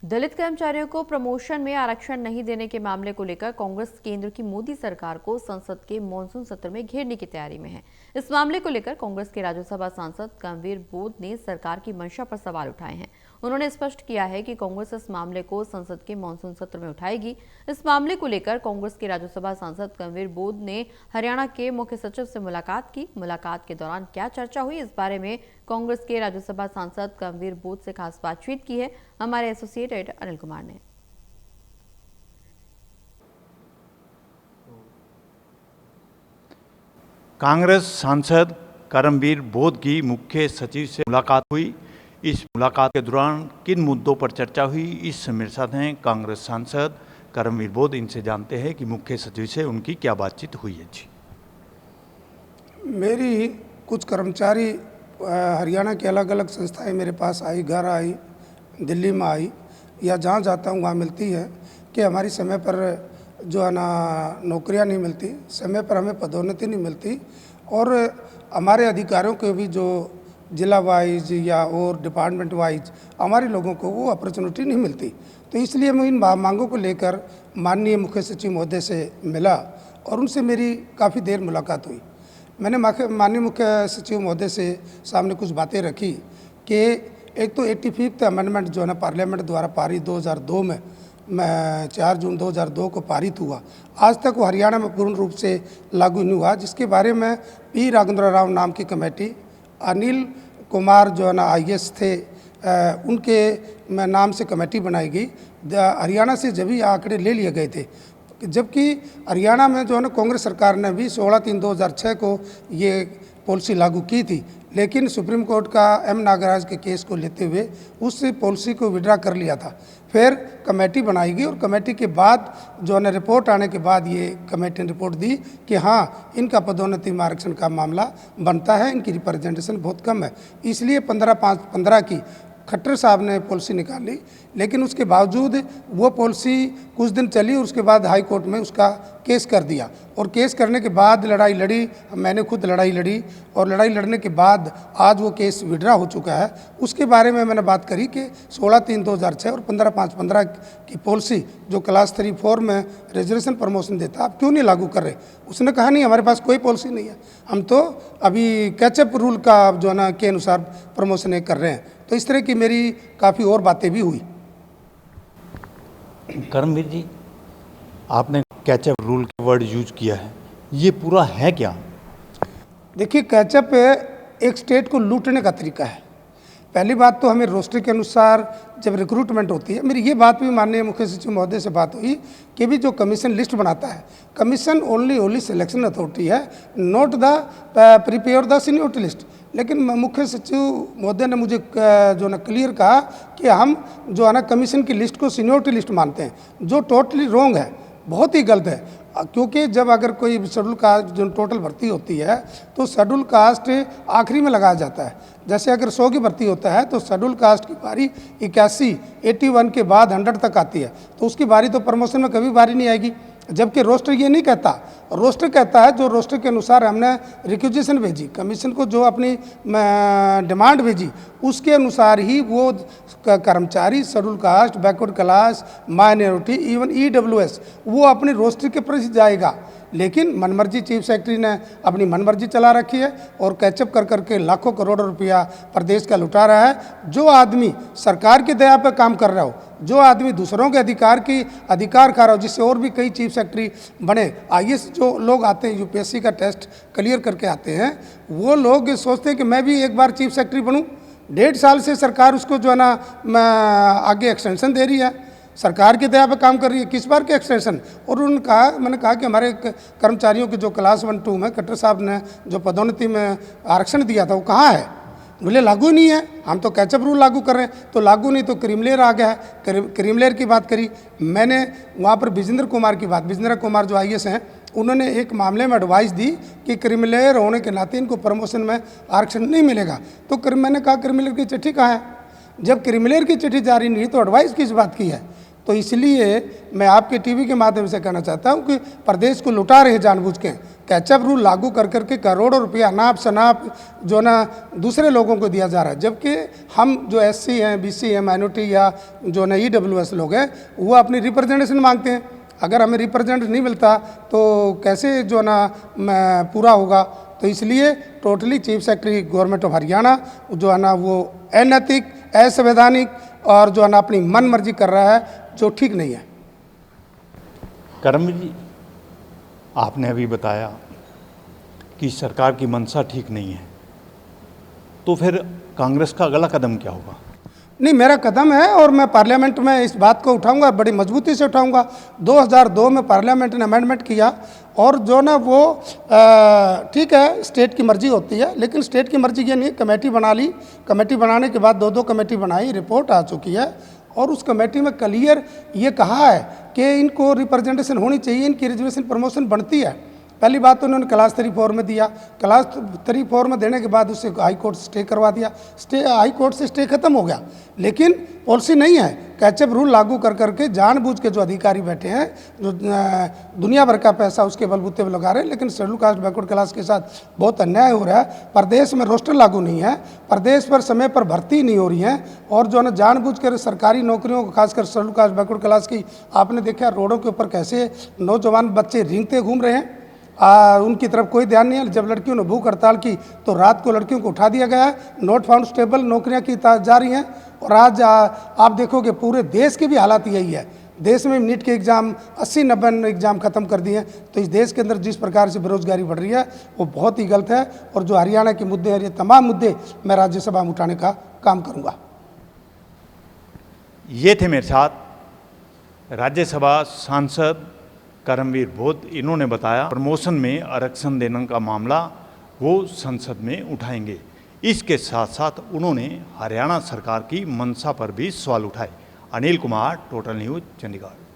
दलित कर्मचारियों को प्रमोशन में आरक्षण नहीं देने के मामले को लेकर कांग्रेस केंद्र की मोदी सरकार को संसद के मॉनसून सत्र में घेरने की तैयारी में है। इस मामले को लेकर कांग्रेस के राज्यसभा सांसद कर्मवीर बोध ने सरकार की मंशा पर सवाल उठाए हैं। उन्होंने स्पष्ट किया है कि कांग्रेस इस मामले को संसद के मॉनसून सत्र में उठाएगी। इस मामले को लेकर कांग्रेस के राज्यसभा सांसद कर्मवीर बोध ने हरियाणा के मुख्य सचिव से मुलाकात की। मुलाकात के दौरान क्या चर्चा हुई, इस बारे में कांग्रेस के राज्यसभा सांसद कर्मवीर बोध से खास बातचीत की है हमारे एसोसिएट एडिटर अनिल कुमार ने। कांग्रेस सांसद कर्मवीर बोध की मुख्य सचिव से मुलाकात हुई। इस मुलाकात के दौरान किन मुद्दों पर चर्चा हुई, इस मेरे साथ हैं कांग्रेस सांसद कर्मवीर बोध। इनसे जानते हैं कि मुख्य सचिव से उनकी क्या बातचीत हुई है। जी, मेरी कुछ कर्मचारी हरियाणा के अलग अलग संस्थाएं मेरे पास आई, घर आई, दिल्ली में आई, या जहाँ जाता हूँ वहाँ मिलती है कि हमारी समय पर जो है ना नौकरियाँ नहीं मिलती, समय पर हमें पदोन्नति नहीं मिलती, और हमारे अधिकारियों को भी जो जिला वाइज या और डिपार्टमेंट वाइज हमारे लोगों को वो अपॉर्चुनिटी नहीं मिलती। तो इसलिए मैं इन मांगों को लेकर माननीय मुख्य सचिव महोदय से मिला और उनसे मेरी काफ़ी देर मुलाकात हुई। मैंने माननीय मुख्य सचिव महोदय से सामने कुछ बातें रखी कि एक तो 85th अमेंडमेंट जो है ना पार्लियामेंट द्वारा पारित 2002 में 4 जून 2002 को पारित हुआ, आज तक वो हरियाणा में पूर्ण रूप से लागू नहीं हुआ, जिसके बारे में पी राघवेंद्र राव नाम की कमेटी, अनिल कुमार जो है ना IAS थे, उनके नाम से कमेटी बनाई गई। हरियाणा से जब ही आंकड़े ले लिए गए थे, जबकि हरियाणा में जो है ना कांग्रेस सरकार ने भी 16/3/2006 को ये पॉलिसी लागू की थी, लेकिन सुप्रीम कोर्ट का M नागराज के केस को लेते हुए उस पॉलिसी को विड्रा कर लिया था। फिर कमेटी बनाई गई और कमेटी के बाद जो है ना रिपोर्ट आने के बाद ये कमेटी ने रिपोर्ट दी कि हाँ, इनका पदोन्नति में आरक्षण का मामला बनता है, इनकी रिप्रेजेंटेशन बहुत कम है। इसलिए 15/5/15 की खट्टर साहब ने पॉलिसी निकाली, लेकिन उसके बावजूद वो पॉलिसी कुछ दिन चली और उसके बाद हाई कोर्ट में उसका केस कर दिया, और केस करने के बाद लड़ाई लड़ी, मैंने खुद लड़ाई लड़ी, और लड़ाई लड़ने के बाद आज वो केस विड्रा हो चुका है। उसके बारे में मैंने बात करी कि 16/3/2006 और 15/5/15 की पॉलिसी जो क्लास 3-4 में रिजर्वेशन प्रमोशन देता, आप क्यों नहीं लागू कर रहे? उसने कहा नहीं, हमारे पास कोई पॉलिसी नहीं है, हम तो अभी कैचअप रूल का जो है ना के अनुसार प्रमोशन कर रहे हैं। तो इस तरह की मेरी काफ़ी और बातें भी हुई। कर्मवीर जी, आपने कैचअप रूल के वर्ड यूज किया है, ये पूरा है क्या? देखिए, कैचअप एक स्टेट को लूटने का तरीका है। पहली बात तो हमें रोस्टर के अनुसार जब रिक्रूटमेंट होती है, मेरी ये बात भी माननीय मुख्य सचिव महोदय से बात हुई कि भी जो कमीशन लिस्ट बनाता है, कमीशन ओनली सिलेक्शन अथॉरिटी है, not the prepare the seniority list. लेकिन मुख्य सचिव महोदय ने मुझे जो ना क्लियर कहा कि हम जो है ना कमीशन की लिस्ट को सीनियरिटी लिस्ट मानते हैं, जो टोटली रॉन्ग है, बहुत ही गलत है। क्योंकि जब अगर कोई शेड्यूल कास्ट जो टोटल भर्ती होती है तो शेड्यूल कास्ट आखिरी में लगाया जाता है। जैसे अगर 100 की भर्ती होता है तो शेड्यूल कास्ट की बारी 81 के बाद 100 तक आती है, तो उसकी बारी तो प्रमोशन में कभी बारी नहीं आएगी। जबकि रोस्टर ये नहीं कहता, रोस्टर कहता है जो रोस्टर के अनुसार हमने रिक्वेजिशन भेजी, कमीशन को जो अपनी डिमांड भेजी, उसके अनुसार ही वो कर्मचारी schedule caste, backward class, minority, even EWS वो अपने रोस्टर के पर जाएगा। लेकिन मनमर्जी चीफ सेक्रेटरी ने अपनी मनमर्जी चला रखी है और कैचअप कर करके लाखों करोड़ों रुपया प्रदेश का लुटा रहा है। जो आदमी सरकार की दया पर काम कर रहा हो, जो आदमी दूसरों के अधिकार खा रहा हो, जिससे और भी कई चीफ सेक्रेटरी बने, IAS जो लोग आते हैं UPSC का टेस्ट क्लियर करके आते हैं, वो लोग सोचते हैं कि मैं भी एक बार चीफ सेक्रेटरी बनूं। 1.5 साल से सरकार उसको जो है ना आगे एक्सटेंशन दे रही है, सरकार की दया पर काम कर रही है, किस बार के एक्सटेंशन। और मैंने कहा कि हमारे कर्मचारियों के जो क्लास 1-2 में खट्टर साहब ने जो पदोन्नति में आरक्षण दिया था वो कहाँ है? बोले लागू नहीं है, हम तो कैचअप रूल लागू कर रहे हैं। तो लागू नहीं तो क्रीमलेयर आ गया है, क्रीमलेयर की बात करी मैंने। वहाँ पर विजेंद्र कुमार जो IAS हैं, उन्होंने एक मामले में एडवाइस दी कि क्रीमलेयर होने के नाते इनको प्रमोशन में आरक्षण नहीं मिलेगा। तो मैंने कहा क्रीमलेयर की चिट्ठी कहाँ है? जब क्रीमलेयर की चिट्ठी जारी नहीं तो एडवाइस किस बात की है? तो तो इसलिए मैं आपके टीवी के माध्यम से कहना चाहता हूं कि प्रदेश को लुटा रहे जानबूझ के, कैचअप रूल लागू कर करके करोड़ों रुपया अनाप शनाप जो ना दूसरे लोगों को दिया जा रहा है, जबकि हम जो एससी हैं, बीसी हैं, माइनॉरिटी या जो ना ईडब्ल्यूएस लोग हैं वो अपनी रिप्रेजेंटेशन मांगते हैं। अगर हमें रिप्रेजेंट नहीं मिलता तो कैसे जो ना पूरा होगा। तो इसलिए totally chief secretary government of Haryana जो है ना वो अनैतिक, असंवैधानिक और जो है ना अपनी मन मर्जी कर रहा है, जो ठीक नहीं है। कर्मवीर जी, आपने अभी बताया कि सरकार की मंशा ठीक नहीं है, तो फिर कांग्रेस का अगला कदम क्या होगा? नहीं, मेरा कदम है और मैं पार्लियामेंट में इस बात को उठाऊंगा, बड़ी मजबूती से उठाऊंगा। 2002 में पार्लियामेंट ने अमेंडमेंट किया और जो ना वो ठीक है स्टेट की मर्जी होती है, लेकिन स्टेट की मर्जी ये नहीं, कमेटी बना ली, कमेटी बनाने के बाद दो कमेटी बनाई, रिपोर्ट आ चुकी है और उस कमेटी में क्लियर ये कहा है कि इनको रिप्रेजेंटेशन होनी चाहिए, इनकी रिजर्वेशन प्रमोशन बनती है। पहली बात तो उन्होंने क्लास 3-4 में दिया, क्लास 3-4 में देने के बाद उससे हाई कोर्ट स्टे करवा दिया, हाई कोर्ट से स्टे खत्म हो गया, लेकिन पॉलिसी नहीं है। कैचअप रूल लागू कर करके जानबूझ के जो अधिकारी बैठे हैं, जो दुनिया भर का पैसा उसके बलबूते पर लगा रहे हैं, लेकिन शेड्यूल कास्ट बैकवर्ड क्लास के साथ बहुत अन्याय हो रहा है। प्रदेश में रोस्टर लागू नहीं है, प्रदेश पर समय पर भर्ती नहीं हो रही है और जो है ना जानबूझ कर सरकारी नौकरियों को, खासकर शेड्यूल कास्ट बैकवर्ड क्लास की, आपने देखा रोडों के ऊपर कैसे नौजवान बच्चे रेंगते घूम रहे हैं, उनकी तरफ कोई ध्यान नहीं है। जब लड़कियों ने भूख हड़ताल की तो रात को लड़कियों को उठा दिया गया है, नॉट फाउंड स्टेबल नौकरियां की जा रही हैं। और आज आप देखोगे पूरे देश की भी हालात यही है। देश में नीट के एग्ज़ाम 80-90 एग्ज़ाम ख़त्म कर दिए हैं। तो इस देश के अंदर जिस प्रकार से बेरोजगारी बढ़ रही है वो बहुत ही गलत है और जो हरियाणा के मुद्दे हैं, ये तमाम मुद्दे मैं राज्यसभा में उठाने का काम करूँगा। ये थे मेरे साथ राज्यसभा सांसद कर्मवीर बोध। इन्होंने बताया प्रमोशन में आरक्षण देने का मामला वो संसद में उठाएंगे। इसके साथ साथ उन्होंने हरियाणा सरकार की मंशा पर भी सवाल उठाए। Anil Kumar, total news, Chandigarh.